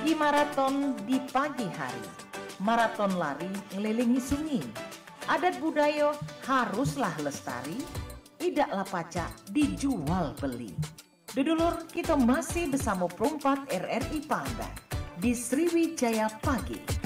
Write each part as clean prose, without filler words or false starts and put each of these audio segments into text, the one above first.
Pagi maraton di pagi hari. Maraton lari ngelilingi sungai. Adat budaya haruslah lestari, tidaklah pacak dijual beli. Dudulur, kita masih bersama perempat RRI Palembang di Sriwijaya Pagi.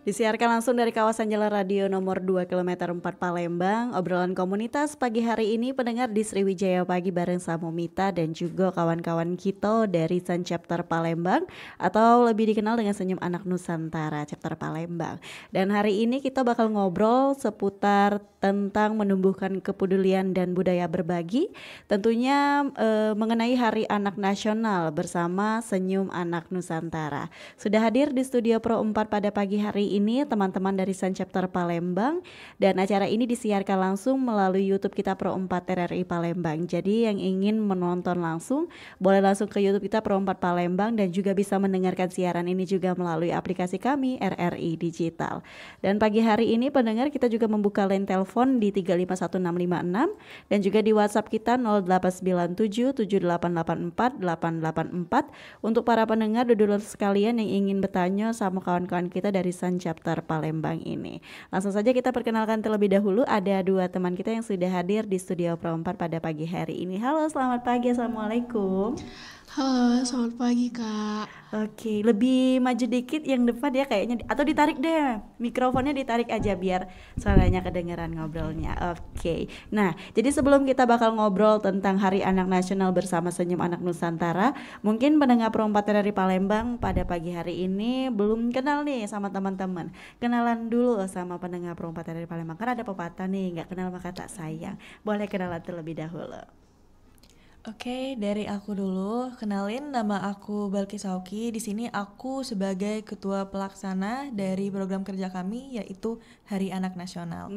Disiarkan langsung dari kawasan Jalan Radio nomor 2 km 4 Palembang. Obrolan komunitas pagi hari ini pendengar di Sriwijaya Pagi bareng Samo Mita dan juga kawan-kawan kita dari Sun Chapter Palembang atau lebih dikenal dengan Senyum Anak Nusantara Chapter Palembang. Dan hari ini kita bakal ngobrol seputar tentang menumbuhkan kepedulian dan budaya berbagi. Tentunya mengenai Hari Anak Nasional bersama Senyum Anak Nusantara. Sudah hadir di studio Pro 4 pada pagi hari ini teman-teman dari Sun Chapter Palembang, dan acara ini disiarkan langsung melalui YouTube kita Pro 4 RRI Palembang. Jadi yang ingin menonton langsung boleh langsung ke YouTube kita Pro 4 Palembang dan juga bisa mendengarkan siaran ini juga melalui aplikasi kami RRI Digital. Dan pagi hari ini pendengar kita juga membuka line telepon di 351656 dan juga di WhatsApp kita 08977884 untuk para pendengar dulur sekalian yang ingin bertanya sama kawan-kawan kita dari Sun Chapter Palembang ini. Langsung saja kita perkenalkan terlebih dahulu, ada dua teman kita yang sudah hadir di studio Pro 4 pada pagi hari ini. Halo, selamat pagi, assalamualaikum. Halo, selamat pagi Kak. Oke, lebih maju dikit yang depan ya kayaknya, atau ditarik deh, mikrofonnya ditarik aja biar suaranya kedengeran ngobrolnya. Oke, nah jadi sebelum kita bakal ngobrol tentang Hari Anak Nasional bersama Senyum Anak Nusantara, mungkin pendengar Pro 4 dari Palembang pada pagi hari ini belum kenal nih sama teman-teman. Kenalan dulu sama pendengar Pro 4 dari Palembang, karena ada pepatah nih, gak kenal maka tak sayang. Boleh kenalan terlebih dahulu. Oke, dari aku dulu. Kenalin, nama aku Balkis Sauki. Di sini aku sebagai ketua pelaksana dari program kerja kami, yaitu Hari Anak Nasional.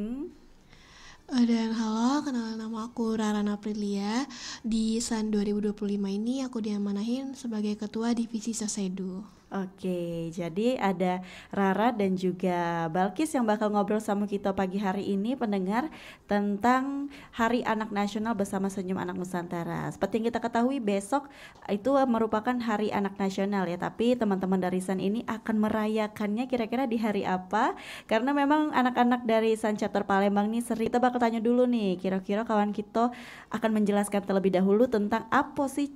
Dan halo, kenalin nama aku Rarana Aprilia. Di SAN 2025 ini aku diamanahin sebagai ketua divisi Sasedu. Oke, jadi ada Rara dan juga Balkis yang bakal ngobrol sama kita pagi hari ini pendengar tentang Hari Anak Nasional bersama Senyum Anak Nusantara. Seperti yang kita ketahui besok itu merupakan Hari Anak Nasional ya, tapi teman-teman dari Sun ini akan merayakannya kira-kira di hari apa? Karena memang anak-anak dari Sun Chapter Palembang nih sering, kita bakal tanya dulu nih, kira-kira kawan kita akan menjelaskan terlebih dahulu tentang apa sih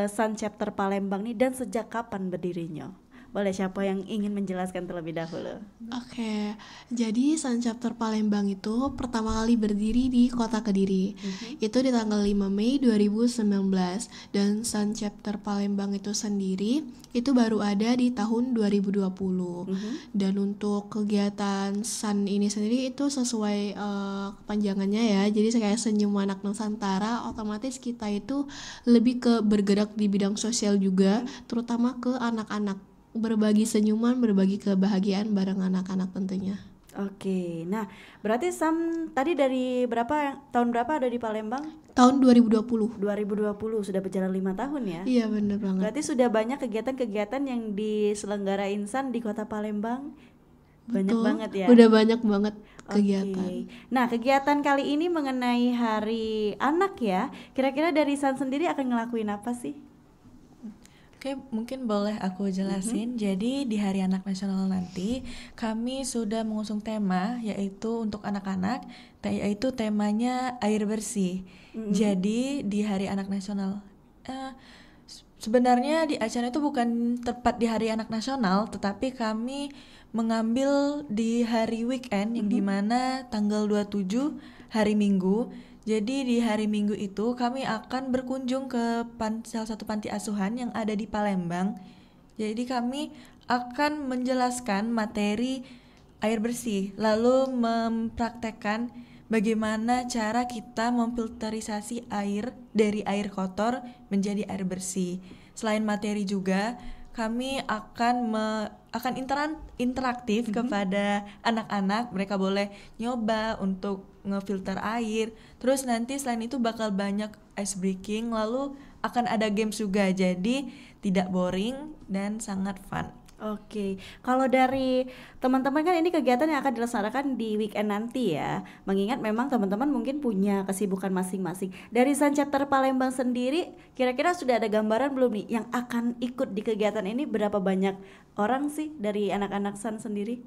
Sun Chapter Palembang nih dan sejak kapan berdirinya. Boleh, siapa yang ingin menjelaskan terlebih dahulu? Oke, jadi Sun Chapter Palembang itu pertama kali berdiri di Kota Kediri. Itu di tanggal 5 Mei 2019. Dan Sun Chapter Palembang itu sendiri itu baru ada di tahun 2020. Dan untuk kegiatan Sun ini sendiri itu sesuai kepanjangannya ya. Jadi kayak Senyum Anak Nusantara, otomatis kita itu lebih ke bergerak di bidang sosial juga, terutama ke anak-anak. Berbagi senyuman, berbagi kebahagiaan bareng anak-anak tentunya. Oke, nah berarti Sam tadi dari tahun berapa ada di Palembang? Tahun 2020. 2020, sudah berjalan 5 tahun ya? Iya benar banget. Berarti sudah banyak kegiatan-kegiatan yang diselenggarain Sun di Kota Palembang. Banyak Betul, banget ya? Udah banyak banget kegiatan. Nah kegiatan kali ini mengenai Hari Anak ya. Kira-kira dari Sun sendiri akan ngelakuin apa sih? Oke, mungkin boleh aku jelasin. Jadi di Hari Anak Nasional nanti kami sudah mengusung tema yaitu untuk anak-anak, yaitu temanya air bersih. Jadi di Hari Anak Nasional sebenarnya di acara itu bukan tepat di Hari Anak Nasional, tetapi kami mengambil di hari weekend yang dimana tanggal 27 hari Minggu. Jadi di hari Minggu itu kami akan berkunjung ke salah satu panti asuhan yang ada di Palembang. Jadi kami akan menjelaskan materi air bersih, lalu mempraktekkan bagaimana cara kita memfilterisasi air dari air kotor menjadi air bersih. Selain materi juga, kami akan interaktif kepada anak-anak. Mereka boleh nyoba untuk ngefilter air. Terus nanti selain itu bakal banyak ice breaking, lalu akan ada games juga. Jadi tidak boring dan sangat fun. Oke, kalau dari teman-teman kan ini kegiatan yang akan dilaksanakan di weekend nanti ya. Mengingat memang teman-teman mungkin punya kesibukan masing-masing. Dari Sun Chapter Palembang sendiri, kira-kira sudah ada gambaran belum nih yang akan ikut di kegiatan ini? Berapa banyak orang sih dari anak-anak Sun sendiri?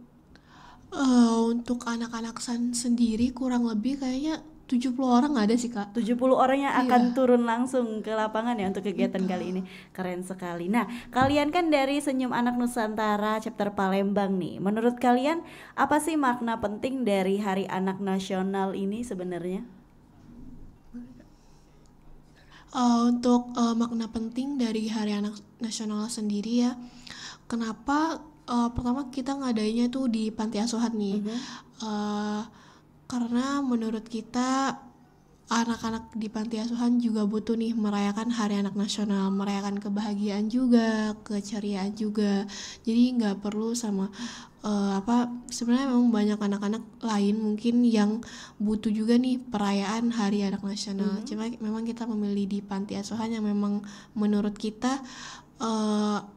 Untuk anak-anak San sendiri kurang lebih kayaknya 70 orang ada sih Kak. 70 orang yang akan Iya. turun langsung ke lapangan ya untuk kegiatan kali ini. Keren sekali. Nah, kalian kan dari Senyum Anak Nusantara Chapter Palembang nih. Menurut kalian apa sih makna penting dari Hari Anak Nasional ini sebenarnya? Untuk makna penting dari Hari Anak Nasional sendiri ya, kenapa pertama kita ngadainnya tuh di panti asuhan nih. Karena menurut kita anak-anak di panti asuhan juga butuh nih merayakan Hari Anak Nasional, merayakan kebahagiaan juga, keceriaan juga. Jadi nggak perlu sama sebenarnya memang banyak anak-anak lain mungkin yang butuh juga nih perayaan Hari Anak Nasional. Cuma memang kita memilih di panti asuhan yang memang menurut kita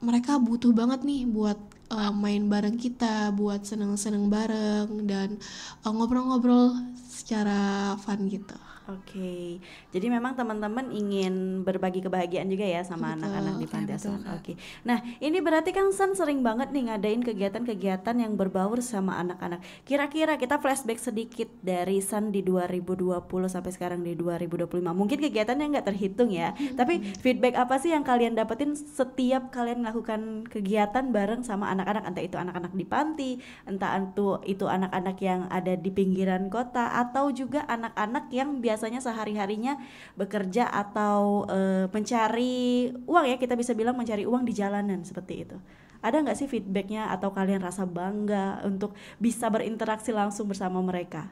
mereka butuh banget nih buat main bareng kita, buat seneng-seneng bareng dan ngobrol-ngobrol secara fun gitu. Oke, jadi memang teman-teman ingin berbagi kebahagiaan juga ya sama Betul. anak-anak di panti betul, asuhan. Kak. Oke, nah ini berarti kan San sering banget nih ngadain kegiatan-kegiatan yang berbaur sama anak-anak. Kira-kira kita flashback sedikit dari San di 2020 sampai sekarang di 2025. Mungkin kegiatannya nggak terhitung ya, tapi feedback apa sih yang kalian dapetin setiap kalian melakukan kegiatan bareng sama anak-anak, entah itu anak-anak di panti, entah itu anak-anak yang ada di pinggiran kota, atau juga anak-anak yang biasanya sehari-harinya bekerja atau mencari uang ya, kita bisa bilang mencari uang di jalanan seperti itu. Ada nggak sih feedbacknya atau kalian rasa bangga untuk bisa berinteraksi langsung bersama mereka?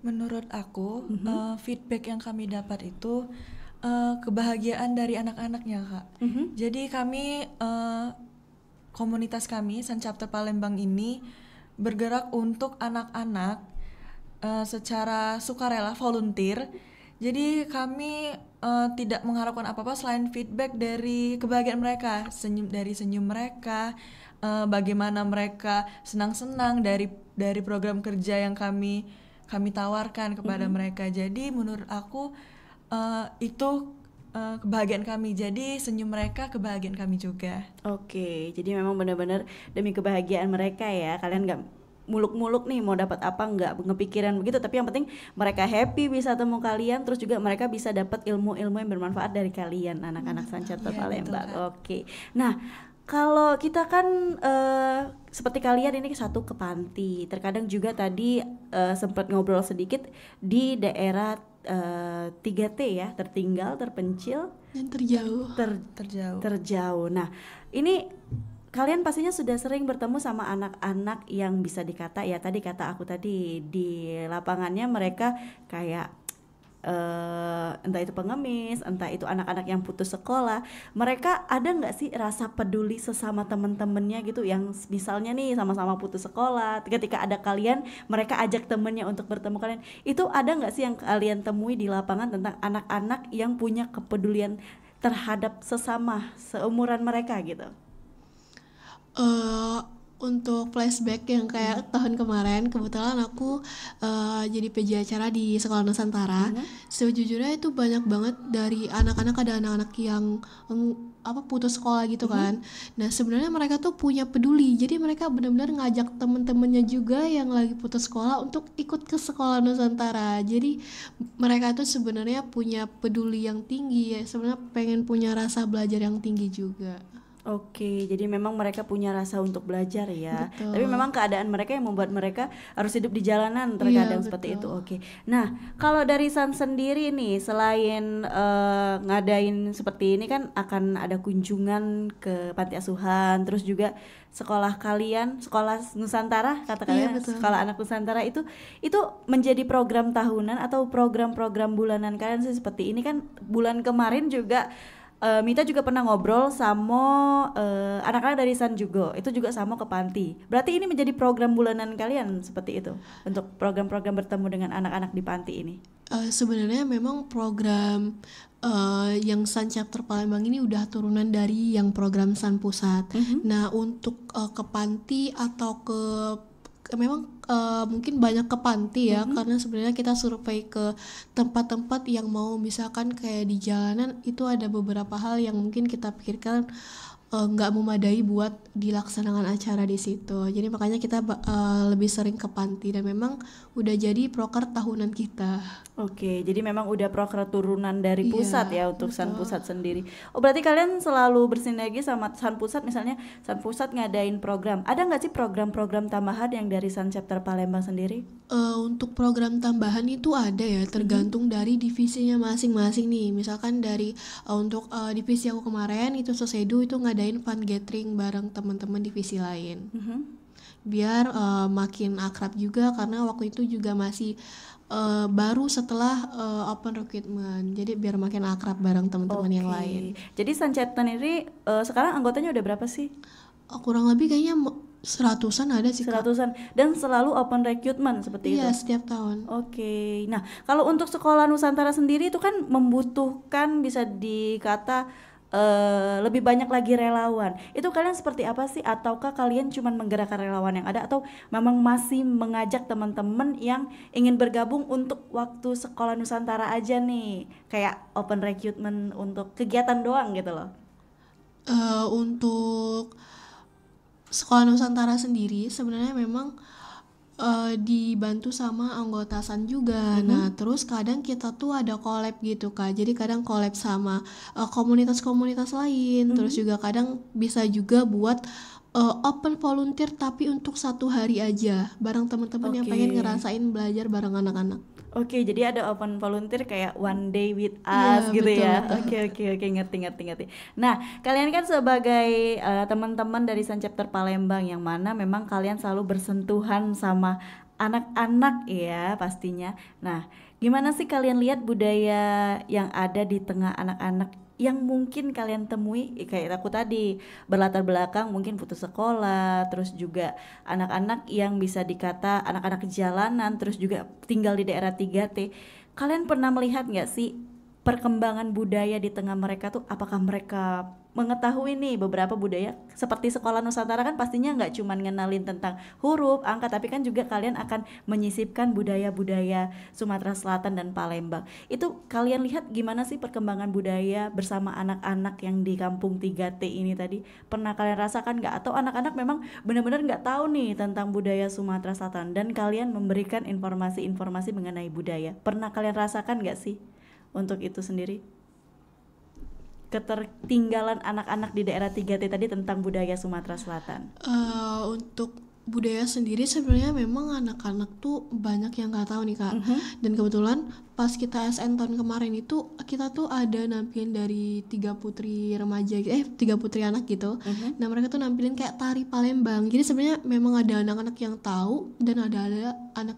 Menurut aku, feedback yang kami dapat itu kebahagiaan dari anak-anaknya, Kak. Jadi kami, komunitas kami, Sun Chapter Palembang ini bergerak untuk anak-anak secara sukarela, volunteer. Jadi kami tidak mengharapkan apa-apa selain feedback dari kebahagiaan mereka, dari senyum mereka, bagaimana mereka senang-senang dari program kerja yang kami tawarkan kepada mereka. Jadi menurut aku itu kebahagiaan kami. Jadi senyum mereka kebahagiaan kami juga. Oke, jadi memang benar-benar demi kebahagiaan mereka ya. Kalian nggak muluk-muluk nih mau dapat apa, nggak ngepikiran begitu, tapi yang penting mereka happy bisa temu kalian, terus juga mereka bisa dapat ilmu-ilmu yang bermanfaat dari kalian anak-anak Sun Chapter Iya, Palembang. betul, Kak. Oke, nah kalau kita kan seperti kalian ini satu ke panti, terkadang juga tadi sempat ngobrol sedikit di daerah 3T ya, tertinggal, terpencil, Dan terjauh. Terjauh. Nah, ini kalian pastinya sudah sering bertemu sama anak-anak yang bisa dikata ya, tadi kata aku tadi di lapangannya mereka kayak entah itu pengemis, entah itu anak-anak yang putus sekolah. Mereka ada nggak sih rasa peduli sesama temen-temennya gitu, yang misalnya nih sama-sama putus sekolah, ketika ada kalian mereka ajak temennya untuk bertemu kalian. Itu ada nggak sih yang kalian temui di lapangan tentang anak-anak yang punya kepedulian terhadap sesama seumuran mereka gitu? Untuk flashback yang kayak tahun kemarin, kebetulan aku jadi PJ acara di Sekolah Nusantara. Sejujurnya itu banyak banget dari anak-anak, ada anak-anak yang putus sekolah gitu kan. Nah sebenarnya mereka tuh punya peduli, jadi mereka benar-benar ngajak temen-temennya juga yang lagi putus sekolah untuk ikut ke Sekolah Nusantara. Jadi mereka tuh sebenarnya punya peduli yang tinggi ya, sebenarnya pengen punya rasa belajar yang tinggi juga. Oke, jadi memang mereka punya rasa untuk belajar ya. Betul. Tapi memang keadaan mereka yang membuat mereka harus hidup di jalanan terkadang Iya, seperti itu. betul. Oke. Nah, kalau dari San sendiri nih, selain ngadain seperti ini kan akan ada kunjungan ke panti asuhan, terus juga sekolah kalian, Sekolah Nusantara kata Iya, kalian, betul. Sekolah Anak Nusantara itu menjadi program tahunan atau program-program bulanan kalian sih seperti ini kan. Bulan kemarin juga Mita juga pernah ngobrol sama anak-anak dari San Jugo, itu juga sama ke panti. Berarti ini menjadi program bulanan kalian seperti itu untuk program-program bertemu dengan anak-anak di panti ini. Sebenarnya memang program yang San Chapter Palembang ini udah turunan dari yang program San Pusat. Nah, untuk ke panti atau memang mungkin banyak ke panti ya, karena sebenarnya kita survei ke tempat-tempat yang mau, misalkan kayak di jalanan itu ada beberapa hal yang mungkin kita pikirkan nggak memadai buat dilaksanakan acara di situ. Jadi makanya kita lebih sering ke panti, dan memang udah jadi proker tahunan kita. Oke, jadi memang udah proker turunan dari pusat Iya, ya untuk San betul. Pusat sendiri. Oh, berarti kalian selalu bersinergi sama San Pusat, misalnya San Pusat ngadain program. Ada nggak sih program-program tambahan yang dari San Chapter Palembang sendiri? Untuk program tambahan itu ada ya, tergantung dari divisinya masing-masing nih. Misalkan dari untuk divisi aku kemarin itu Sosedu itu ngadain fun gathering bareng teman-teman divisi lain. Biar makin akrab juga, karena waktu itu juga masih baru setelah open recruitment. Jadi biar makin akrab bareng teman-teman yang lain. Jadi San Chapter ini sekarang anggotanya udah berapa sih? Kurang lebih kayaknya 100-an ada sih, Kak. 100-an, dan selalu open recruitment seperti Iya, itu. setiap tahun. Oke, nah kalau untuk sekolah Nusantara sendiri itu kan membutuhkan, bisa dikata lebih banyak lagi relawan. Itu kalian seperti apa sih? Ataukah kalian cuma menggerakkan relawan yang ada, atau memang masih mengajak teman-teman yang ingin bergabung untuk waktu sekolah Nusantara aja nih, kayak open recruitment untuk kegiatan doang gitu loh? Untuk sekolah Nusantara sendiri sebenarnya memang dibantu sama anggota San juga. Nah, terus kadang kita tuh ada collab gitu, Kak. Jadi kadang collab sama komunitas-komunitas lain. Terus juga kadang bisa juga buat open volunteer tapi untuk 1 hari aja bareng teman-teman yang pengen ngerasain belajar bareng anak-anak. Oke, jadi ada open volunteer kayak one day with us Iya, gitu betul, ya. betul. Oke, ngerti. Nah, kalian kan sebagai teman-teman dari San Chapter Palembang, yang mana memang kalian selalu bersentuhan sama anak-anak ya pastinya. Nah, gimana sih kalian lihat budaya yang ada di tengah anak-anak yang mungkin kalian temui, kayak aku tadi, berlatar belakang mungkin putus sekolah, terus juga anak-anak yang bisa dikata anak-anak jalanan, terus juga tinggal di daerah 3T. Kalian pernah melihat nggak sih perkembangan budaya di tengah mereka tuh? Apakah mereka mengetahui nih beberapa budaya seperti sekolah Nusantara? Kan pastinya nggak cuma ngenalin tentang huruf, angka, tapi kan juga kalian akan menyisipkan budaya-budaya Sumatera Selatan dan Palembang. Itu kalian lihat gimana sih perkembangan budaya bersama anak-anak yang di kampung 3T ini tadi? Pernah kalian rasakan nggak? Atau anak-anak memang benar-benar nggak tahu nih tentang budaya Sumatera Selatan dan kalian memberikan informasi-informasi mengenai budaya? Pernah kalian rasakan nggak sih untuk itu sendiri? Ketertinggalan anak-anak di daerah 3T tadi tentang budaya Sumatera Selatan. Untuk budaya sendiri sebenarnya memang anak-anak tuh banyak yang nggak tahu nih, Kak. Dan kebetulan pas kita SN tahun kemarin itu kita tuh ada nampilin dari 3 putri remaja, 3 putri anak gitu. Nah, mereka tuh nampilin kayak tari Palembang. Jadi sebenarnya memang ada anak-anak yang tahu dan ada anak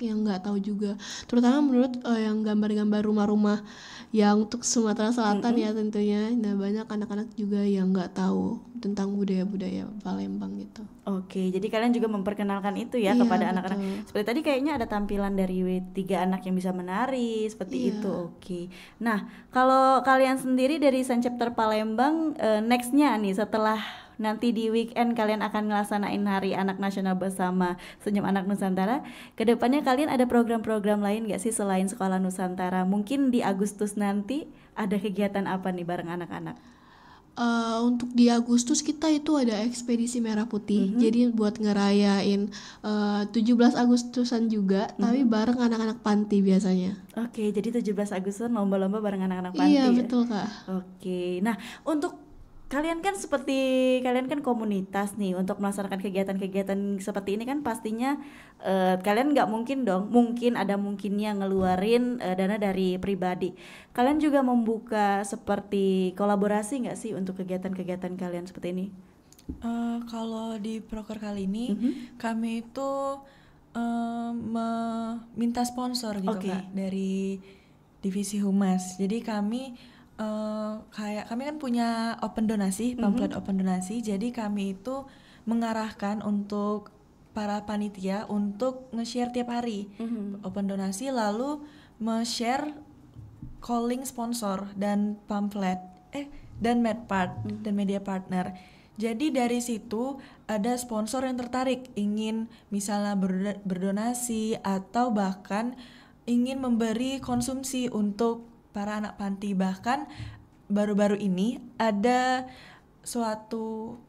yang nggak tahu juga, terutama menurut yang gambar-gambar rumah-rumah yang untuk Sumatera Selatan ya tentunya. Nah, banyak anak-anak juga yang nggak tahu tentang budaya-budaya Palembang gitu. Oke, jadi kalian juga memperkenalkan itu ya Iya, kepada anak-anak. betul. Seperti tadi kayaknya ada tampilan dari 3 anak yang bisa menari seperti Iya. itu. Oke. Nah, kalau kalian sendiri dari San Chapter Palembang, nextnya nih setelah nanti di weekend kalian akan ngelaksanain Hari Anak Nasional bersama Senyum Anak Nusantara, kedepannya kalian ada program-program lain gak sih selain Sekolah Nusantara? Mungkin di Agustus nanti ada kegiatan apa nih bareng anak-anak? Untuk di Agustus kita itu ada ekspedisi Merah Putih. Jadi buat ngerayain 17 Agustusan juga, tapi bareng anak-anak panti biasanya. Oke, jadi 17 Agustus lomba-lomba bareng anak-anak panti Iya, ya? betul, Kak. Oke, nah untuk kalian kan kalian kan komunitas nih, untuk melaksanakan kegiatan-kegiatan seperti ini kan pastinya kalian nggak mungkin dong, mungkin ada mungkinnya ngeluarin dana dari pribadi. Kalian juga membuka seperti kolaborasi nggak sih untuk kegiatan-kegiatan kalian seperti ini? Kalau di proker kali ini kami itu meminta sponsor gitu, Oke. Kak, dari divisi humas. Jadi kami kayak kami kan punya open donasi, pamflet open donasi. Jadi kami itu mengarahkan untuk para panitia untuk nge-share tiap hari open donasi, lalu share calling sponsor dan pamflet dan medpart dan media partner. Jadi dari situ ada sponsor yang tertarik ingin misalnya berdonasi atau bahkan ingin memberi konsumsi untuk para anak panti. Bahkan baru-baru ini ada suatu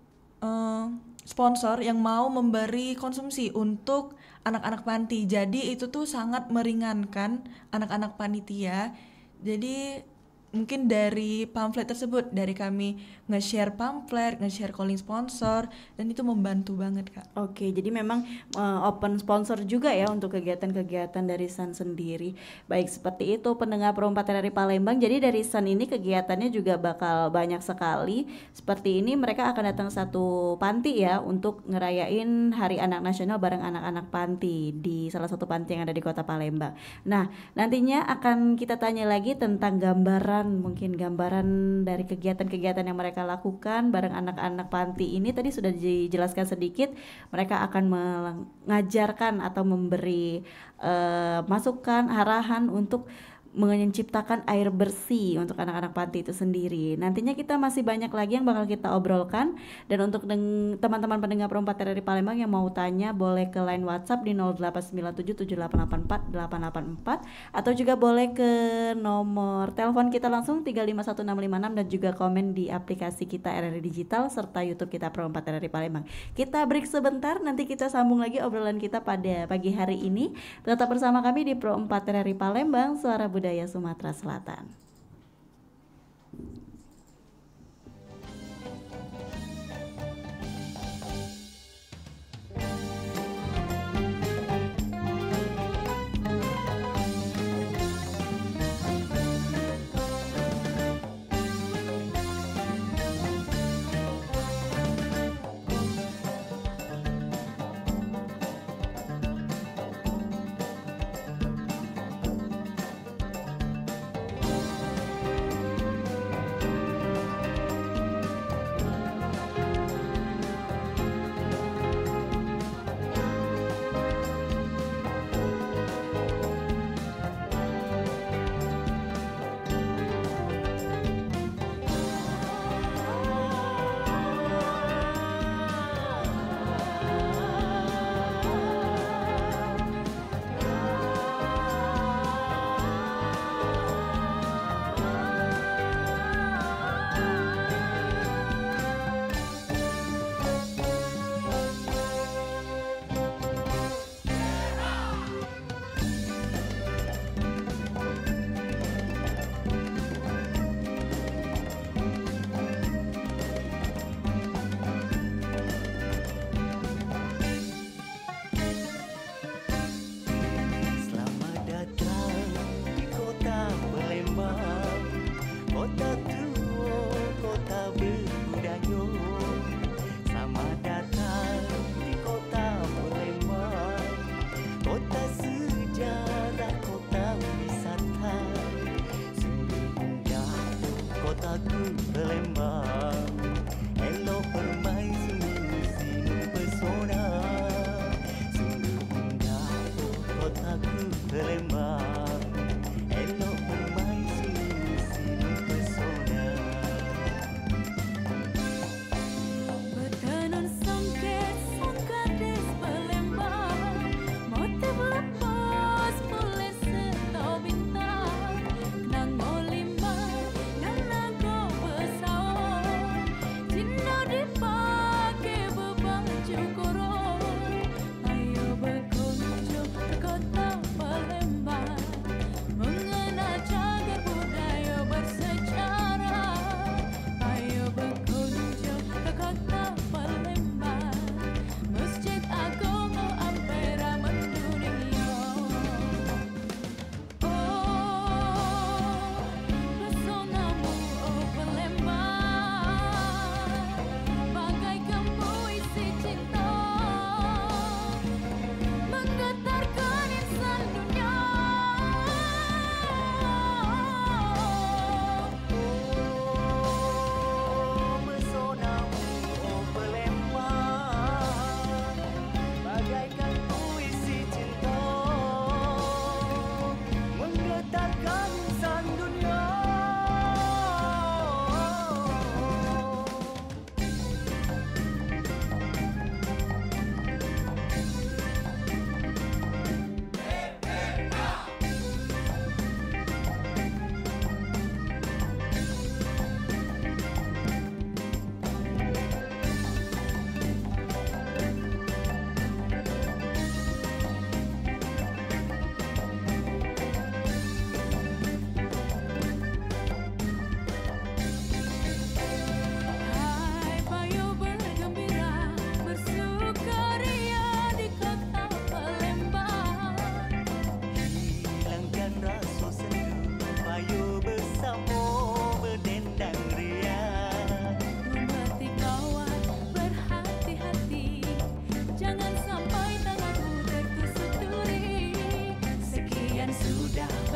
sponsor yang mau memberi konsumsi untuk anak-anak panti. Jadi itu tuh sangat meringankan anak-anak panitia. Jadi mungkin dari pamflet tersebut, dari kami nge-share pamflet, nge-share calling sponsor, dan itu membantu banget Kak. Oke, jadi memang open sponsor juga ya untuk kegiatan-kegiatan dari SAN sendiri. Baik, seperti itu pendengar Perempatan dari Palembang. Jadi dari SAN ini kegiatannya juga bakal banyak sekali. Seperti ini mereka akan datang satu panti ya untuk ngerayain Hari Anak Nasional bareng anak-anak panti di salah satu panti yang ada di Kota Palembang. Nah, nantinya akan kita tanya lagi tentang gambaran dari kegiatan-kegiatan yang mereka lakukan bareng anak-anak panti ini. Tadi sudah dijelaskan sedikit, mereka akan mengajarkan atau memberi masukan, arahan untuk menciptakan air bersih untuk anak-anak panti itu sendiri. Nantinya kita masih banyak lagi yang bakal kita obrolkan. Dan untuk teman-teman pendengar Perempatan dari Palembang yang mau tanya, boleh ke line WhatsApp di 08977884 atau juga boleh ke nomor telepon kita langsung 351656 dan juga komen di aplikasi kita RRI Digital serta YouTube kita Perempatan dari Palembang. Kita break sebentar, nanti kita sambung lagi obrolan kita pada pagi hari ini. Tetap bersama kami di Perempatan dari Palembang, Suara Budaya Sumatera Selatan. Nang molimba, nang nago besar.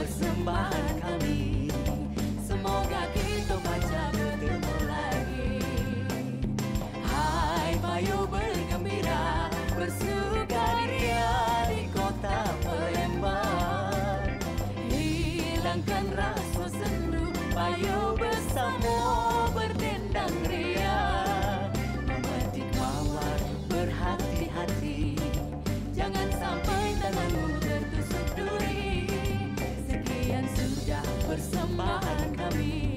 persembahan kami. Semoga kita baca bertemu lagi. Hai payo bergembira, bersukaria di kota Palembang. Hilangkan rasa sendu, payo bersama berdendang ria. Memetik mawar berhati-hati, jangan sampai tanganmu tertusuk duri. Sekian sudah persembahan kami,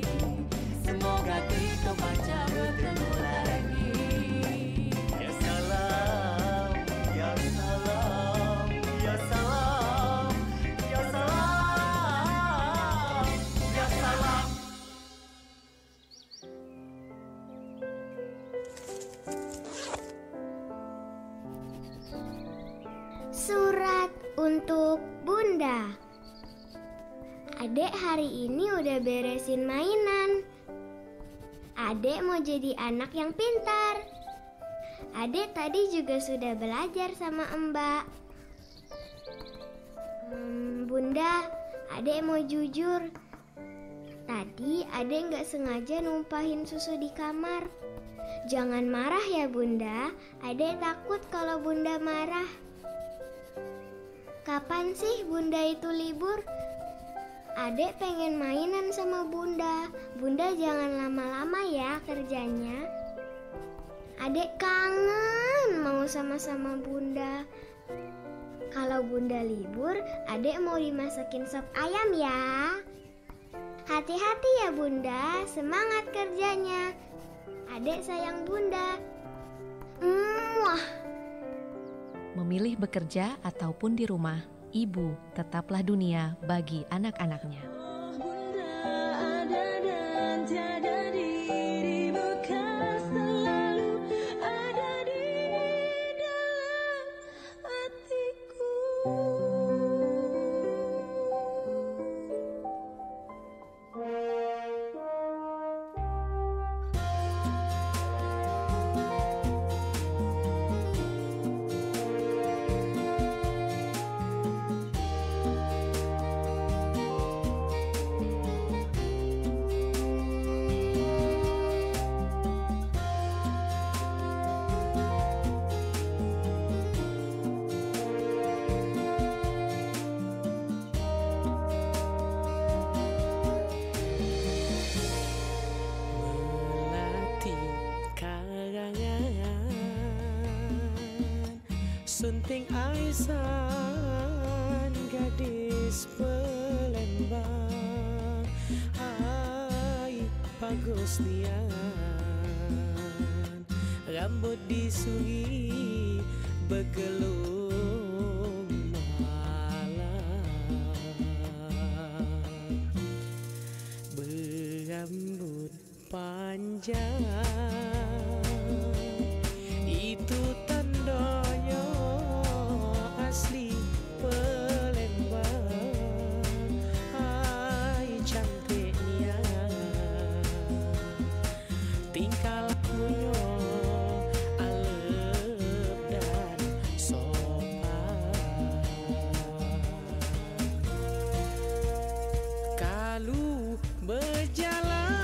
semoga kita baca bertemu lagi. Ya salam, ya salam, ya salam, ya salam, ya salam. Surat untuk Bunda. Adek hari ini udah beresin mainan. Adek mau jadi anak yang pintar. Adek tadi juga sudah belajar sama Mbak. Bunda, adek mau jujur. Tadi adek nggak sengaja numpahin susu di kamar. Jangan marah ya Bunda. Adek takut kalau Bunda marah. Kapan sih Bunda itu libur? Adek pengen mainan sama Bunda. Bunda jangan lama-lama ya kerjanya. Adek kangen mau sama-sama Bunda. Kalau Bunda libur, adek mau dimasakin sop ayam ya. Hati-hati ya Bunda, semangat kerjanya. Adek sayang Bunda. Muah. Memilih bekerja ataupun di rumah, ibu tetaplah dunia bagi anak-anaknya. Bunda ada dan tiada diri, bekas selalu ada di dalam hatiku. Sunting Aisan, gadis Palembang. Ai bagus nian, rambut disuri bergelung malam. Berambut panjang, itu tandanya asli Palembang. Hai cantiknya, tingkah lakunya alep dan sopan. Kalau berjalan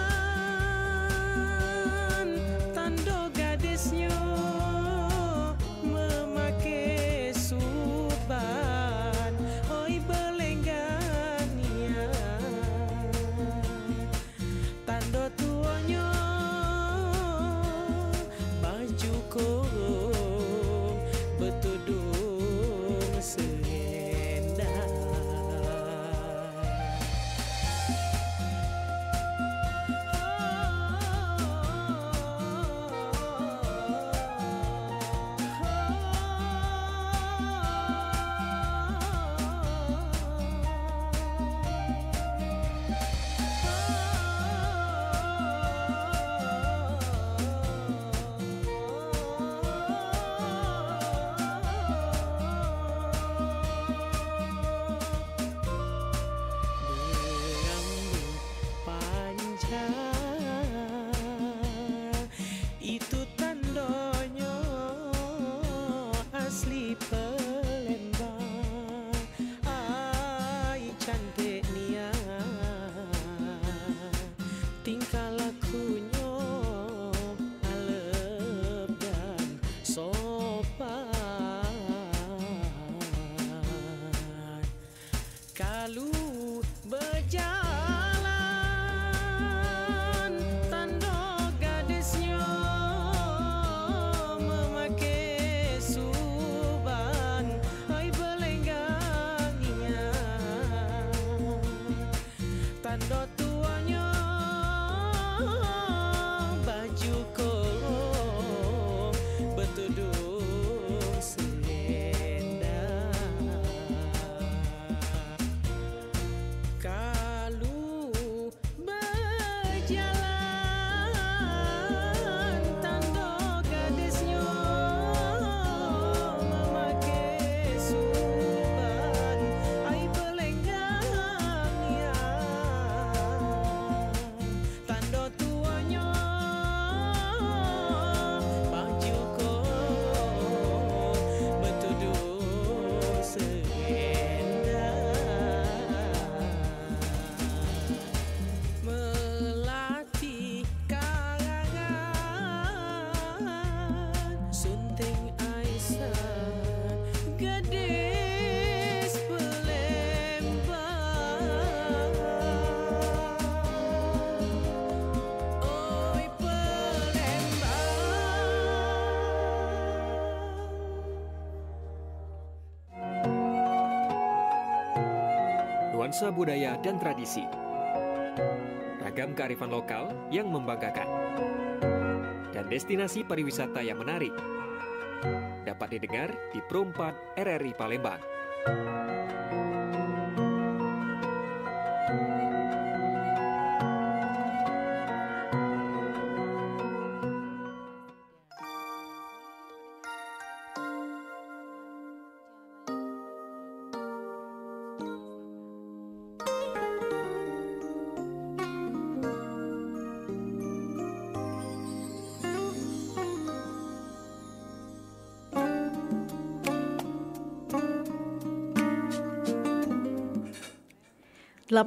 tanda tuanya baju ko betudung selendang. Kalau berjalan tanda gadisnya memakai suban ai belenggang ya. Tanda tuanya baju ko betudung selendang. Melati karangan sunting Aisyah gadis Palembang. Oi Palembang. Nuansa budaya dan tradisi, ragam kearifan lokal yang membanggakan, dan destinasi pariwisata yang menarik dapat didengar di Pro 4 RRI Palembang. .4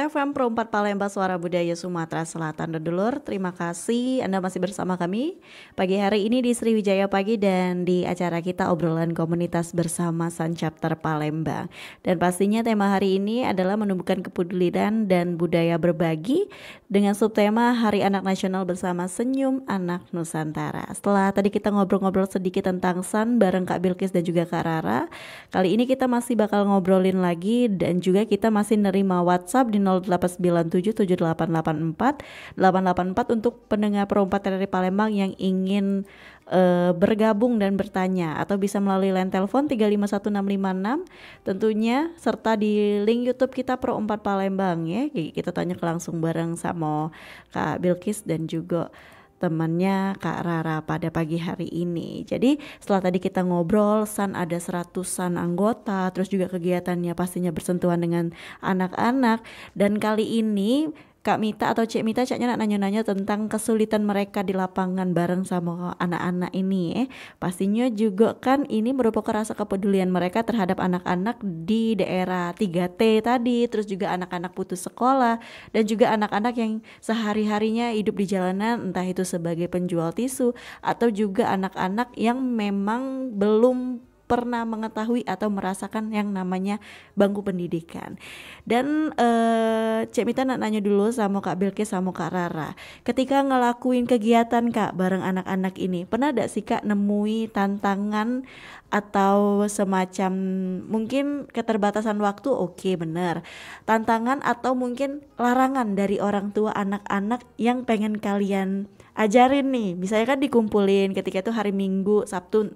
FM Pro 4 Palembang, Suara Budaya Sumatera Selatan. Dulur, terima kasih Anda masih bersama kami pagi hari ini di Sriwijaya Pagi dan di acara kita obrolan komunitas bersama Sun Chapter Palembang. Dan pastinya tema hari ini adalah menumbuhkan kepedulian dan budaya berbagi dengan subtema Hari Anak Nasional bersama Senyum Anak Nusantara. Setelah tadi kita ngobrol-ngobrol sedikit tentang Sun bareng Kak Bilkis dan juga Kak Rara, kali ini kita masih bakal ngobrolin lagi dan juga kita masih nerima WhatsApp di 08977884 untuk pendengar Pro 4 dari Palembang yang ingin bergabung dan bertanya, atau bisa melalui line telepon 351656 tentunya, serta di link YouTube kita Pro 4 Palembang ya. Kita tanya langsung bareng sama Kak Bilkis dan juga temannya Kak Rara pada pagi hari ini. Jadi setelah tadi kita ngobrol, Sun ada 100-an anggota, terus juga kegiatannya pastinya bersentuhan dengan anak-anak. Dan kali ini Kak Mita atau Cik Mita caknya nanya-nanya tentang kesulitan mereka di lapangan bareng sama anak-anak ini. Pastinya juga kan ini merupakan rasa kepedulian mereka terhadap anak-anak di daerah 3T tadi, terus juga anak-anak putus sekolah dan juga anak-anak yang sehari-harinya hidup di jalanan, entah itu sebagai penjual tisu atau juga anak-anak yang memang belum pernah mengetahui atau merasakan yang namanya bangku pendidikan. Dan Cik Mita nanya dulu sama Kak Bilkis sama Kak Rara, ketika ngelakuin kegiatan Kak bareng anak-anak ini, pernah gak sih Kak nemui tantangan atau semacam mungkin keterbatasan waktu? Oke, bener, tantangan atau mungkin larangan dari orang tua anak-anak yang pengen kalian ajarin nih, misalnya kan dikumpulin ketika itu hari Minggu, Sabtu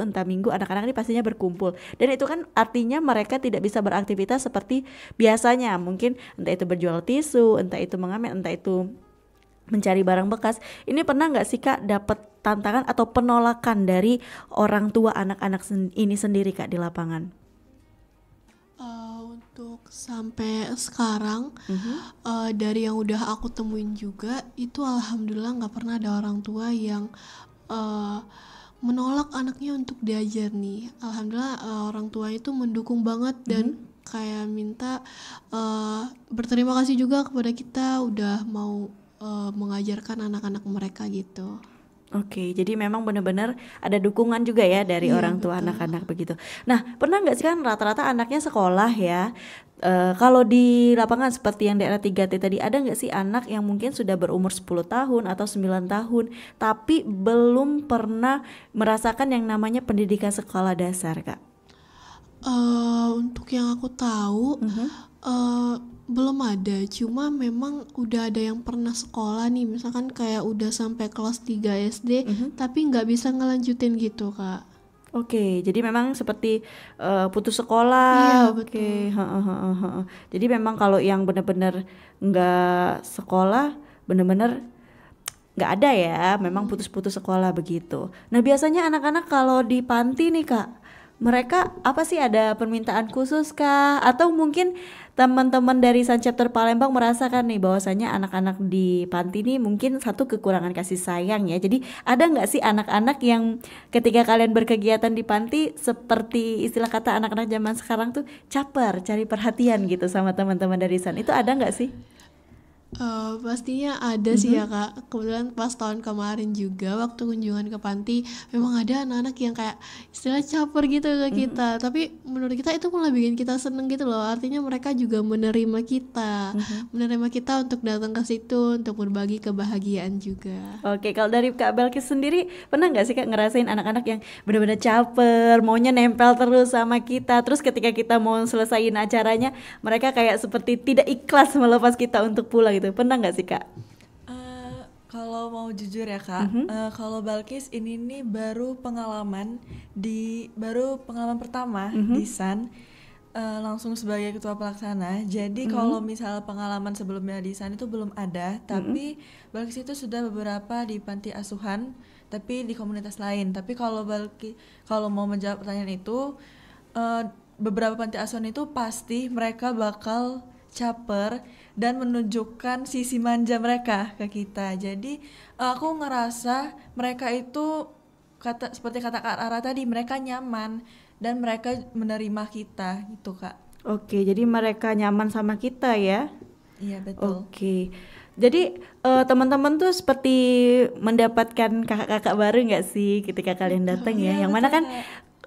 entah Minggu, anak-anak ini pastinya berkumpul dan itu kan artinya mereka tidak bisa beraktivitas seperti biasanya, mungkin entah itu berjual tisu, entah itu mengamen, entah itu mencari barang bekas. Ini pernah nggak sih Kak dapat tantangan atau penolakan dari orang tua anak-anak ini sendiri Kak di lapangan? Untuk sampai sekarang dari yang udah aku temuin juga itu alhamdulillah nggak pernah ada orang tua yang menolak anaknya untuk diajar nih. Alhamdulillah orang tua itu mendukung banget dan kayak minta berterima kasih juga kepada kita udah mau mengajarkan anak-anak mereka gitu. Oke, jadi memang benar-benar ada dukungan juga ya dari orang tua anak-anak begitu. Nah, pernah nggak sih kan rata-rata anaknya sekolah ya? Kalau di lapangan seperti yang daerah 3T tadi, ada nggak sih anak yang mungkin sudah berumur 10 tahun atau 9 tahun tapi belum pernah merasakan yang namanya pendidikan sekolah dasar Kak? Untuk yang aku tahu Belum ada, cuma memang udah ada yang pernah sekolah nih, misalkan kayak udah sampai kelas 3 SD, tapi nggak bisa ngelanjutin gitu, Kak. Oke, jadi memang seperti putus sekolah. Iya, Oke, betul. heeh, heeh, heeh. Jadi memang kalau yang benar-benar nggak sekolah, benar-benar nggak ada ya, memang putus-putus sekolah begitu. Nah biasanya anak-anak kalau di panti nih Kak, mereka apa sih, ada permintaan khusus kah? Atau mungkin teman-teman dari Sun Chapter Palembang merasakan nih bahwasanya anak-anak di panti nih mungkin satu kekurangan kasih sayang ya. Jadi ada nggak sih anak-anak yang ketika kalian berkegiatan di panti seperti istilah kata anak-anak zaman sekarang tuh caper, cari perhatian gitu sama teman-teman dari Sun? Itu ada nggak sih? Pastinya ada sih ya Kak. Kebetulan pas tahun kemarin juga waktu kunjungan ke panti, memang ada anak-anak yang kayak istilah caper gitu ke kita. Tapi menurut kita itu malah bikin kita seneng gitu loh. Artinya mereka juga menerima kita, untuk datang ke situ untuk berbagi kebahagiaan juga. Oke, kalau dari Kak Belkis sendiri pernah nggak sih Kak ngerasain anak-anak yang benar-benar caper, maunya nempel terus sama kita, terus ketika kita mau selesaiin acaranya mereka kayak seperti tidak ikhlas melepas kita untuk pulang gitu. Pernah nggak sih Kak? Kalau mau jujur ya Kak, kalau Balkis ini nih baru pengalaman pertama di Sun, langsung sebagai ketua pelaksana. Jadi kalau misal pengalaman sebelumnya di Sun itu belum ada, tapi Balkis itu sudah beberapa di panti asuhan, tapi di komunitas lain. Tapi kalau mau menjawab pertanyaan itu, beberapa panti asuhan itu pasti mereka bakal caper dan menunjukkan sisi manja mereka ke kita. Jadi aku ngerasa mereka itu seperti kata Kak Rara tadi, mereka nyaman dan mereka menerima kita gitu Kak. Oke, jadi mereka nyaman sama kita ya? Iya betul. Oke, jadi teman-teman tuh seperti mendapatkan kakak-kakak baru nggak sih ketika kalian datang ya? Yang mana kan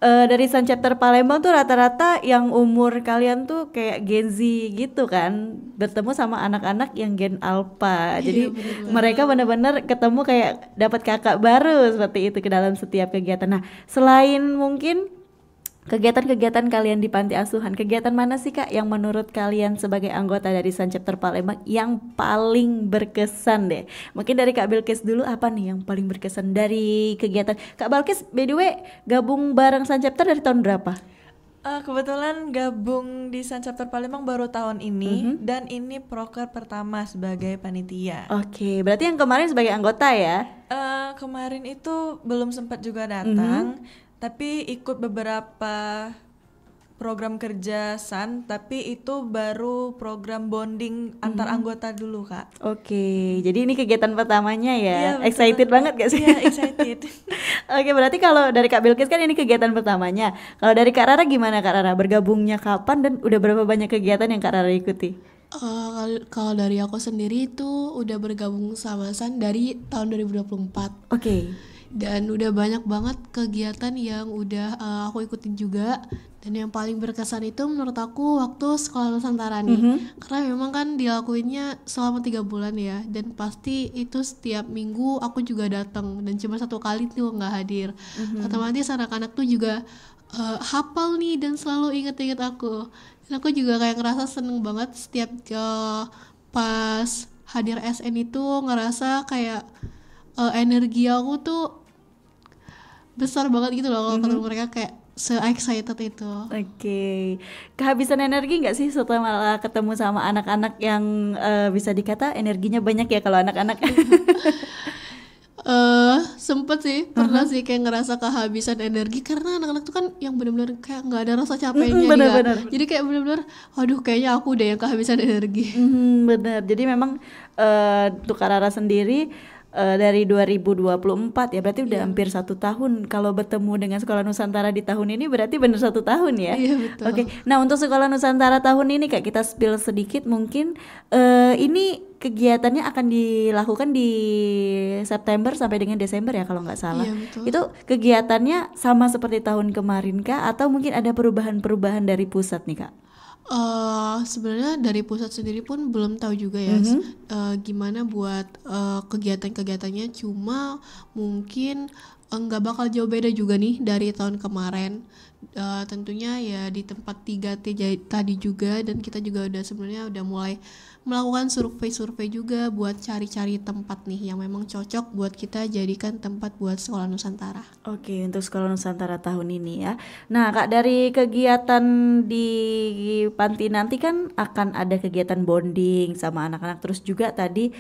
dari Sun Chapter Palembang tuh rata-rata yang umur kalian tuh kayak Gen Z gitu kan, bertemu sama anak-anak yang Gen Alpha. Jadi mereka benar-benar ketemu kayak dapat kakak baru seperti itu ke dalam setiap kegiatan. Nah, selain mungkin kegiatan-kegiatan kalian di panti asuhan, kegiatan mana sih Kak yang menurut kalian sebagai anggota dari Sun Chapter Palembang yang paling berkesan deh? Mungkin dari Kak Bilkis dulu, apa nih yang paling berkesan dari kegiatan? Kak Bilkis by the way gabung bareng Sun Chapter dari tahun berapa? Kebetulan gabung di Sun Chapter Palembang baru tahun ini, dan ini proker pertama sebagai panitia. Oke, berarti yang kemarin sebagai anggota ya? Kemarin itu belum sempat juga datang, tapi ikut beberapa program kerja Sun, tapi itu baru program bonding antar anggota dulu Kak. Oke, jadi ini kegiatan pertamanya ya? Iya, Excited betul. banget gak sih? Iya, excited. Oke, berarti kalau dari Kak Bilkis kan ini kegiatan pertamanya. Kalau dari Kak Rara gimana Kak Rara? Bergabungnya kapan dan udah berapa banyak kegiatan yang Kak Rara ikuti? Kalau dari aku sendiri itu udah bergabung sama Sun dari tahun 2024. Oke. Dan udah banyak banget kegiatan yang udah aku ikutin juga. Dan yang paling berkesan itu menurut aku waktu Sekolah Nusantara nih. Karena memang kan dilakuinnya selama 3 bulan ya. Dan pasti itu setiap minggu aku juga datang. Dan cuma 1 kali tuh nggak hadir. Otomatis anak-anak tuh juga hafal nih dan selalu inget-inget aku. Dan aku juga kayak ngerasa seneng banget setiap pas hadir SN itu, ngerasa kayak energi aku tuh besar banget gitu loh kalau ketemu mereka, kayak se-excited itu. Oke. Kehabisan energi nggak sih setelah ketemu sama anak-anak yang bisa dikata energinya banyak ya kalau anak-anak? Sempet sih, pernah sih kayak ngerasa kehabisan energi karena anak-anak tuh kan yang benar-benar kayak nggak ada rasa capeknya bener-bener. Jadi kayak benar-benar, waduh kayaknya aku udah yang kehabisan energi. Benar. Jadi memang untuk Kak Rara sendiri dari 2024 ya, berarti udah hampir 1 tahun. Kalau bertemu dengan Sekolah Nusantara di tahun ini berarti benar 1 tahun ya. Iya betul. Oke. Nah untuk Sekolah Nusantara tahun ini Kak, kita spill sedikit mungkin. Ini kegiatannya akan dilakukan di September sampai dengan Desember ya kalau nggak salah. Iya, betul. Itu kegiatannya sama seperti tahun kemarin Kak, atau mungkin ada perubahan-perubahan dari pusat nih Kak? Sebenarnya dari pusat sendiri pun belum tahu juga ya gimana buat kegiatan-kegiatannya, cuma mungkin nggak bakal jauh beda juga nih dari tahun kemarin. Tentunya ya di tempat 3T tadi juga, dan kita juga udah sebenarnya udah mulai melakukan survei juga buat cari-cari tempat nih yang memang cocok buat kita jadikan tempat buat Sekolah Nusantara. Oke, untuk Sekolah Nusantara tahun ini ya. Nah, Kak, dari kegiatan di panti nanti kan akan ada kegiatan bonding sama anak-anak, terus juga tadi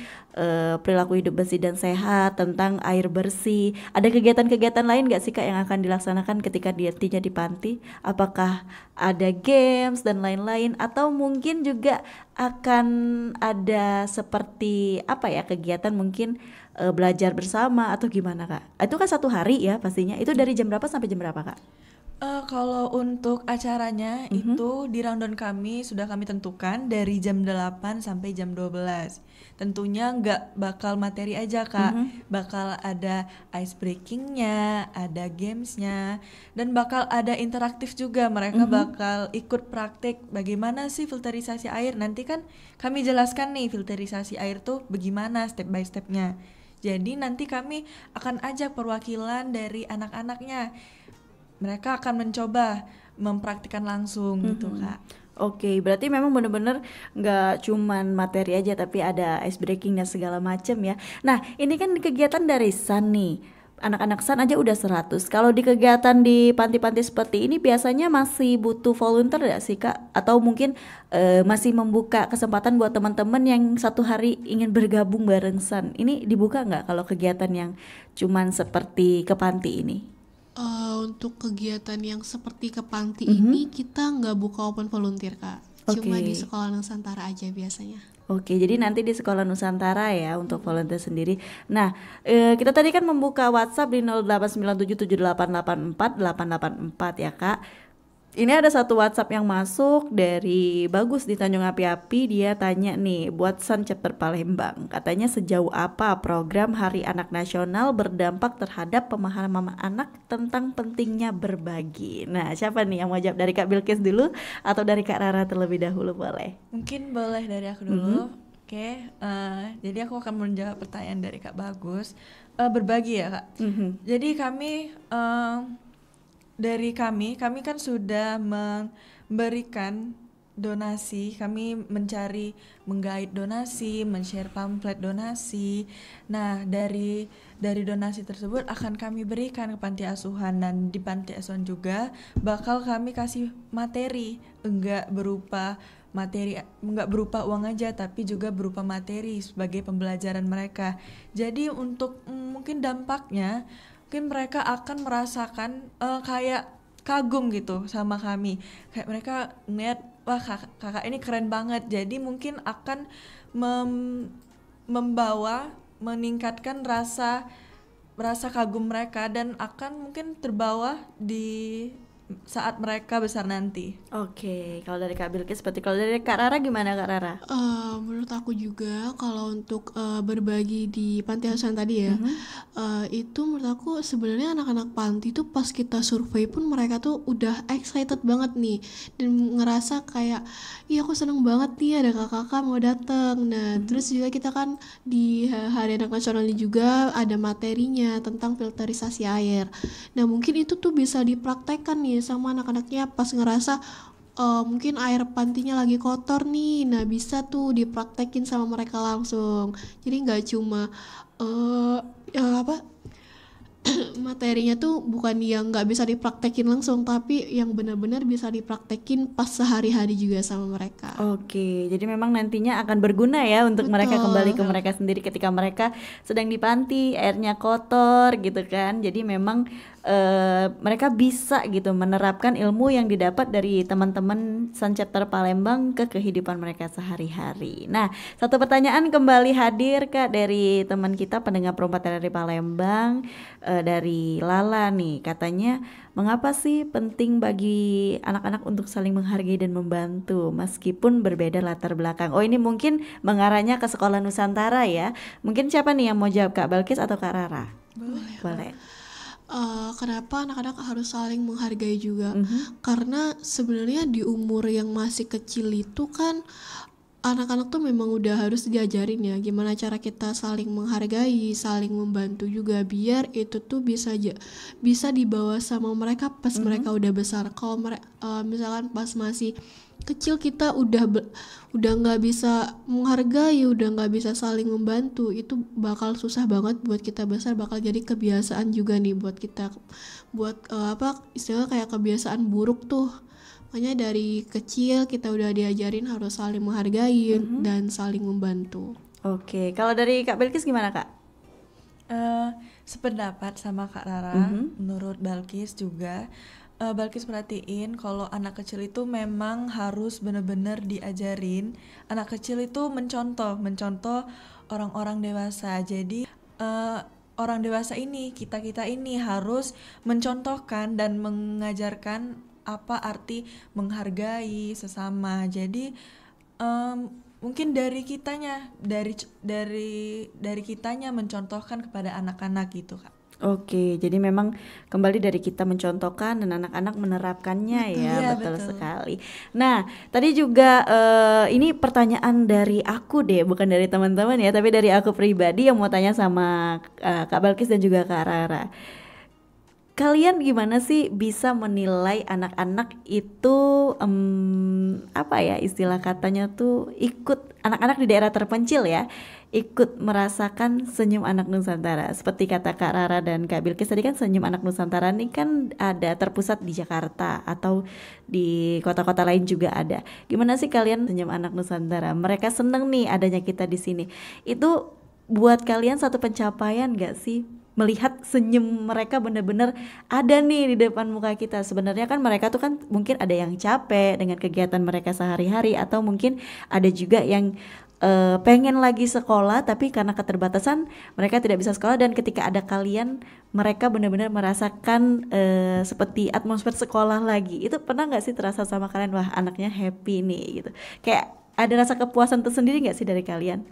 perilaku hidup bersih dan sehat, tentang air bersih. Ada kegiatan-kegiatan lain nggak sih, Kak, yang akan dilaksanakan ketika diartinya di panti? Apakah ada games dan lain-lain, atau mungkin juga akan ada seperti apa ya, kegiatan mungkin belajar bersama atau gimana, Kak? Itu kan 1 hari ya pastinya. Itu dari jam berapa sampai jam berapa, Kak? Kalau untuk acaranya itu di rundown kami sudah kami tentukan dari jam 8 sampai jam 12. Tentunya nggak bakal materi aja, Kak. Bakal ada ice breakingnya, ada gamesnya, dan bakal ada interaktif juga. Mereka bakal ikut praktik bagaimana sih filterisasi air. Nanti kan kami jelaskan nih filterisasi air tuh bagaimana step by stepnya. Jadi nanti kami akan ajak perwakilan dari anak-anaknya. Mereka akan mencoba mempraktikkan langsung gitu, Kak. Oke, berarti memang benar-benar nggak cuman materi aja, tapi ada ice breaking dan segala macam ya. Nah, ini kan kegiatan dari SAN nih. Anak-anak SAN aja udah 100. Kalau di kegiatan di panti-panti seperti ini biasanya masih butuh volunteer nggak sih, Kak? Atau mungkin masih membuka kesempatan buat teman-teman yang 1 hari ingin bergabung bareng SAN. Ini dibuka nggak kalau kegiatan yang cuman seperti ke panti ini? Untuk kegiatan yang seperti ke panti ini kita nggak buka open volunteer, Kak. Cuma di Sekolah Nusantara aja biasanya. Oke, jadi nanti di Sekolah Nusantara ya untuk volunteer sendiri. Nah, kita tadi kan membuka WhatsApp di 08977884 ya, Kak. Ini ada satu WhatsApp yang masuk dari Bagus di Tanjung Api-Api. Dia tanya nih, buat SAN Chapter Palembang, katanya sejauh apa program Hari Anak Nasional berdampak terhadap pemahaman anak tentang pentingnya berbagi. Nah, siapa nih yang mau jawab, dari Kak Bilkis dulu atau dari Kak Rara terlebih dahulu, boleh? Mungkin boleh dari aku dulu. Oke, jadi aku akan menjawab pertanyaan dari Kak Bagus. Berbagi ya, Kak. Jadi kami kan sudah memberikan donasi, kami menggait donasi, men-share pamflet donasi. Nah, dari donasi tersebut akan kami berikan ke panti asuhan, dan di panti asuhan juga bakal kami kasih materi, enggak berupa uang aja, tapi juga berupa materi sebagai pembelajaran mereka. Jadi untuk mungkin dampaknya, mungkin mereka akan merasakan kayak kagum gitu sama kami, kayak mereka ngeliat, wah kakak ini keren banget. Jadi mungkin akan meningkatkan rasa kagum mereka, dan akan mungkin terbawa di saat mereka besar nanti. Oke, kalau dari Kak Bilkis seperti, kalau dari Kak Rara gimana, Kak Rara? Menurut aku juga kalau untuk berbagi di panti asuhan tadi ya, itu menurut aku sebenarnya anak-anak panti tuh pas kita survei pun mereka tuh udah excited banget nih, dan ngerasa kayak, iya aku seneng banget nih ada kakak-kakak mau datang. Nah, terus juga kita kan di Hari Anak Nasional ini juga ada materinya tentang filterisasi air. Nah, mungkin itu tuh bisa dipraktekkan nih sama anak-anaknya pas ngerasa mungkin air pantinya lagi kotor nih. Nah, bisa tuh dipraktekin sama mereka langsung. Jadi nggak cuma materinya tuh bukan yang nggak bisa dipraktekin langsung, tapi yang benar-benar bisa dipraktekin pas sehari-hari juga sama mereka. Oke, jadi memang nantinya akan berguna ya untuk mereka kembali ke mereka sendiri ketika mereka sedang di panti, airnya kotor gitu kan. Jadi memang mereka bisa gitu menerapkan ilmu yang didapat dari teman-teman SAN Chapter Palembang ke kehidupan mereka sehari-hari. Nah, satu pertanyaan kembali hadir, Kak, dari teman kita pendengar perempat dari Palembang, dari Lala nih. Katanya, mengapa sih penting bagi anak-anak untuk saling menghargai dan membantu meskipun berbeda latar belakang? Oh, ini mungkin mengarahnya ke Sekolah Nusantara ya. Mungkin siapa nih yang mau jawab, Kak Bilkis atau Kak Rara? Boleh. Kenapa anak-anak harus saling menghargai juga? Karena sebenarnya di umur yang masih kecil itu kan anak-anak tuh memang udah harus diajarin ya gimana cara kita saling menghargai, saling membantu juga biar itu tuh bisa dibawa sama mereka pas mereka udah besar. Kalau misalkan pas masih kecil kita udah nggak bisa menghargai, udah nggak bisa saling membantu, itu bakal susah banget buat kita besar, bakal jadi kebiasaan juga nih buat kita, buat istilahnya kayak kebiasaan buruk tuh. Makanya dari kecil kita udah diajarin harus saling menghargai dan saling membantu. Oke, kalau dari Kak Bilkis gimana Kak? Sependapat sama Kak Rara, menurut Balkis juga. Balkis perhatiin kalau anak kecil itu memang harus benar-benar diajarin. Anak kecil itu mencontoh orang-orang dewasa. Jadi orang dewasa ini, kita ini harus mencontohkan dan mengajarkan apa arti menghargai sesama. Jadi mungkin dari kitanya mencontohkan kepada anak-anak gitu Kak. Oke, jadi memang kembali dari kita mencontohkan dan anak-anak menerapkannya ya, Iya, betul betul. sekali. Nah, tadi juga ini pertanyaan dari aku deh, bukan dari teman-teman ya, tapi dari aku pribadi yang mau tanya sama Kak Balkis dan juga Kak Rara. Kalian gimana sih bisa menilai anak-anak itu apa ya istilah katanya tuh ikut anak-anak di daerah terpencil ya, ikut merasakan senyum anak Nusantara. Seperti kata Kak Rara dan Kak Bilkis tadi kan senyum anak Nusantara ini kan ada terpusat di Jakarta atau di kota-kota lain juga ada. Gimana sih kalian senyum anak Nusantara? Mereka seneng nih adanya kita di sini. Itu buat kalian satu pencapaian gak sih? Melihat senyum mereka benar-benar ada nih di depan muka kita. Sebenarnya kan mereka tuh kan mungkin ada yang capek dengan kegiatan mereka sehari-hari, atau mungkin ada juga yang pengen lagi sekolah tapi karena keterbatasan mereka tidak bisa sekolah, dan ketika ada kalian mereka benar-benar merasakan seperti atmosfer sekolah lagi. Itu pernah nggak sih terasa sama kalian, wah anaknya happy nih gitu, kayak ada rasa kepuasan tersendiri nggak sih dari kalian?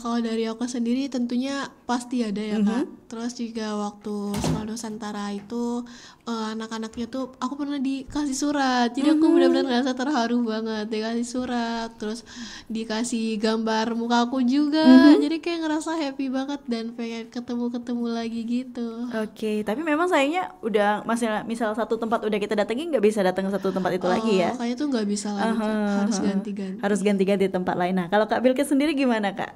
Kalau dari aku sendiri tentunya pasti ada ya Kak. Terus juga waktu Sekolah Nusantara itu anak-anaknya tuh aku pernah dikasih surat. Jadi aku benar-benar ngerasa terharu banget dikasih surat. Terus dikasih gambar muka aku juga. Jadi kayak ngerasa happy banget dan pengen ketemu lagi gitu. Oke, tapi memang sayangnya udah misal satu tempat udah kita datengin nggak bisa datang ke satu tempat itu lagi ya? Kayaknya tuh nggak bisa lagi Kak. Harus ganti-ganti. Harus ganti-ganti tempat lain. Nah, kalau Kak Bilkis sendiri gimana Kak?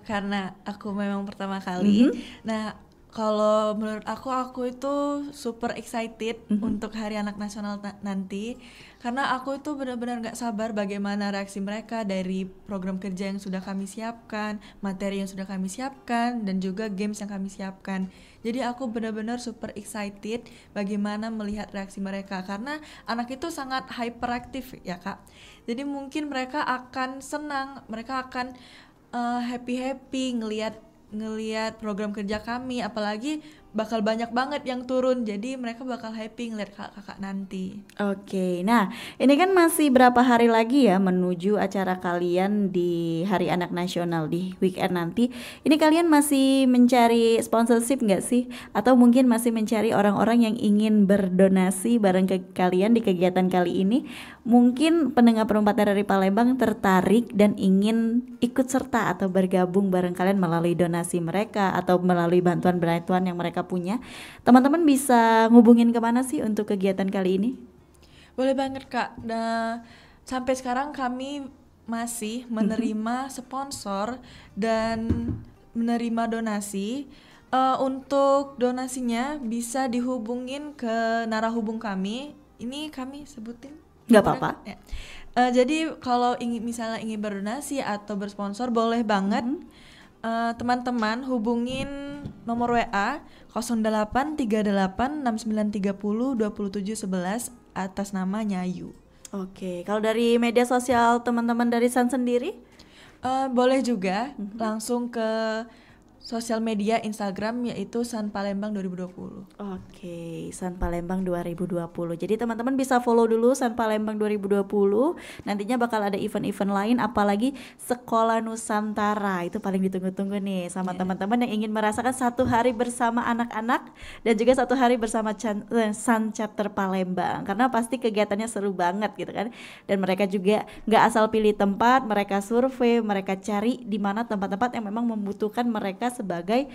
Karena aku memang pertama kali. Nah, kalau menurut aku itu super excited untuk Hari Anak Nasional nanti, karena aku itu benar-benar nggak sabar bagaimana reaksi mereka dari program kerja yang sudah kami siapkan, materi yang sudah kami siapkan, dan juga games yang kami siapkan. Jadi aku benar-benar super excited bagaimana melihat reaksi mereka, karena anak itu sangat hyperaktif ya Kak. Jadi mungkin mereka akan senang, mereka akan happy ngelihat program kerja kami, apalagi bakal banyak banget yang turun, jadi mereka bakal happy ngeliat kakak nanti. Oke, nah ini kan masih berapa hari lagi ya menuju acara kalian di Hari Anak Nasional di weekend nanti. Ini kalian masih mencari sponsorship nggak sih? Atau mungkin masih mencari orang-orang yang ingin berdonasi bareng ke kalian di kegiatan kali ini? Mungkin pendengar perempatan dari Palembang tertarik dan ingin ikut serta atau bergabung bareng kalian melalui donasi mereka atau melalui bantuan-bantuan yang mereka punya. Teman-teman bisa ngubungin kemana sih untuk kegiatan kali ini? Boleh banget Kak. Nah, sampai sekarang kami masih menerima sponsor dan menerima donasi. Untuk donasinya bisa dihubungin ke narahubung kami. Ini kami sebutin? Nggak apa-apa. Ya. Jadi kalau misalnya ingin berdonasi atau bersponsor, boleh banget teman-teman hubungin nomor WA 083869302711 atas nama Nyayu. Oke, kalau dari media sosial teman-teman dari San sendiri? Boleh juga langsung ke sosial media Instagram yaitu San Palembang 2020. Oke, San Palembang 2020. Jadi teman-teman bisa follow dulu San Palembang 2020. Nantinya bakal ada event-event lain, apalagi Sekolah Nusantara. Itu paling ditunggu-tunggu nih sama teman-teman yang ingin merasakan satu hari bersama anak-anak dan juga satu hari bersama San Chapter Palembang. Karena pasti kegiatannya seru banget gitu kan. Dan mereka juga nggak asal pilih tempat, mereka survei, mereka cari di mana tempat-tempat yang memang membutuhkan mereka sebagai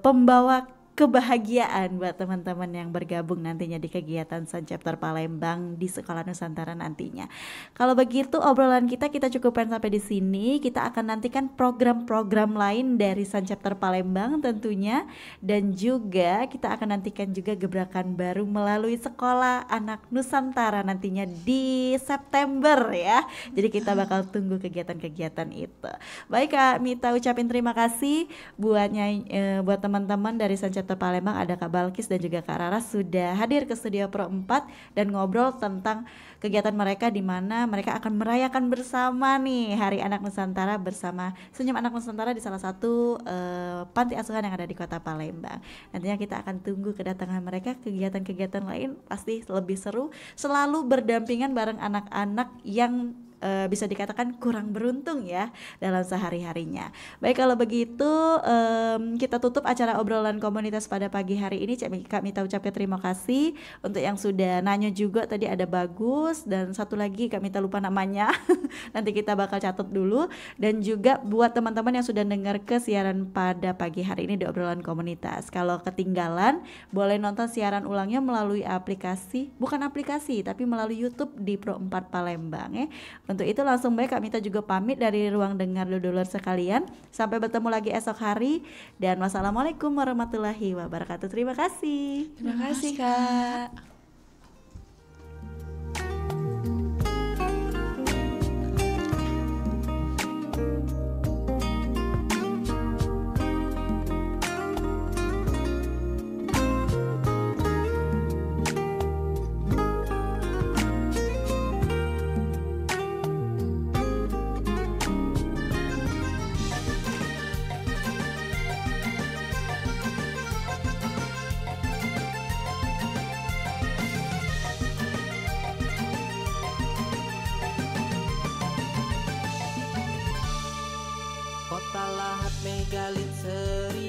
pembawa kebahagiaan buat teman-teman yang bergabung nantinya di kegiatan San Chapter Palembang di Sekolah Nusantara nantinya. Kalau begitu obrolan kita cukupkan sampai di sini. Kita akan nantikan program-program lain dari San Chapter Palembang tentunya, dan juga kita akan nantikan juga gebrakan baru melalui Sekolah Anak Nusantara nantinya di September ya. Jadi kita bakal tunggu kegiatan-kegiatan itu. Baik Kak Mita, ucapin terima kasih buat teman-teman dari San Chapter Palembang, ada Kak Balkis dan juga Kak Rara sudah hadir ke studio Pro 4 dan ngobrol tentang kegiatan mereka di mana mereka akan merayakan bersama nih Hari Anak Nusantara bersama Senyum Anak Nusantara di salah satu panti asuhan yang ada di Kota Palembang. Nantinya kita akan tunggu kedatangan mereka. Kegiatan-kegiatan lain pasti lebih seru, selalu berdampingan bareng anak-anak yang bisa dikatakan kurang beruntung ya dalam sehari-harinya. Baik, kalau begitu kita tutup acara obrolan komunitas pada pagi hari ini. Kak Mita ucapkan terima kasih untuk yang sudah nanya juga tadi, ada Bagus dan satu lagi Kak Mita lupa namanya. Nanti kita bakal catat dulu. Dan juga buat teman-teman yang sudah dengar ke siaran pada pagi hari ini di obrolan komunitas, kalau ketinggalan boleh nonton siaran ulangnya melalui bukan aplikasi tapi melalui YouTube di Pro 4 Palembang ya. Untuk itu langsung baik Kak Mita juga pamit dari ruang dengar dulur sekalian. Sampai bertemu lagi esok hari, dan wassalamualaikum warahmatullahi wabarakatuh. Terima kasih. Terima kasih Kak. Kota Lahat Megalit Seri